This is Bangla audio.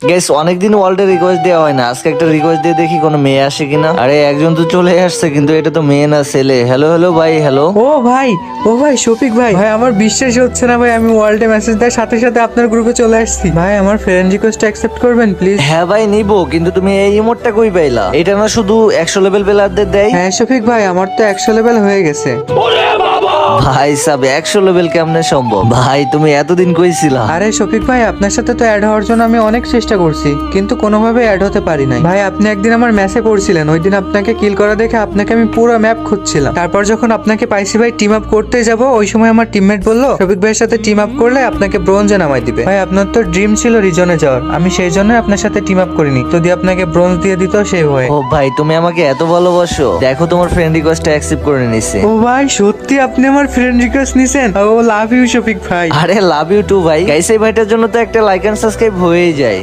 গাইস অনেকদিন ওয়ার্ল্ডে রিকোয়েস্ট দেওয়া হয় না, আজকে একটা রিকোয়েস্ট দিয়ে দেখি কোনো মেয়ে আসে কিনা। আরে একজন তো চলে আসছে, কিন্তু এটা তো মেয়ে না ছেলে। হ্যালো হ্যালো ভাই, হ্যালো। ও ভাই শফিক ভাই, আমার বিশ্বাস হচ্ছে না ভাই, আমি ওয়ার্ল্ডে মেসেজ দেওয়ার সাথে সাথে আপনার গ্রুপে চলে আসছি। ভাই আমার ফ্রেন্ড রিকোয়েস্ট অ্যাকসেপ্ট করবেন প্লিজ? হ্যাঁ ভাই নিবো, কিন্তু তুমি এই ইমোটটা কই পাইলা? এটা না শুধু 100 লেভেল প্লেয়ারদের দেয়? হ্যাঁ শফিক ভাই, আমার তো 100 লেভেল হয়ে গেছে। ভাই সাব 100 লেভেল কেমনে সম্ভব? ভাই তুমি এতদিন কইছিলা? আরে শফিক ভাই, আপনার সাথে তো অ্যাড হওয়ার জন্য আমি অনেক চেষ্টা করছি, কিন্তু কোনোভাবে অ্যাড হতে পারি নাই। ভাই আপনি একদিন আমার ম্যাচে পড়ছিলেন, ওই দিন আপনাকে কিল করা দেখে আপনাকে আমি পুরো ম্যাপ খুঁজছিলাম। তারপর যখন আপনাকে পাইছি ভাই, টিম আপ করতে যাব, ওই সময় আমার টিমমেট বললো শফিক ভাইয়ের সাথে টিম আপ করলে আপনাকে ব্রোঞ্জে নামাই দিবে। ভাই আপনার তো ড্রিম ছিল রিজনে যাওয়ার, আমি সেই জন্য আপনার সাথে টিম আপ করিনি, যদি আপনাকে ব্রোঞ্জ দিয়ে দিত সেই হয়ে। ও ভাই তুমি আমাকে এত ভালোবাসো, দেখো তোমার ফ্রেন্ড রিকোয়েস্টটা অ্যাকসেপ্ট করে নিছে। ও ভাই সত্যি আপনি আমার ফ্রেন্ড রিকোয়েস্ট নিছেন? ও লাভ ইউ শফিক ভাই। আরে লাভ ইউ টু ভাই। গাইস এই ভাইটার জন্য তো একটা লাইক এন্ড সাবস্ক্রাইব হয়েই যায়।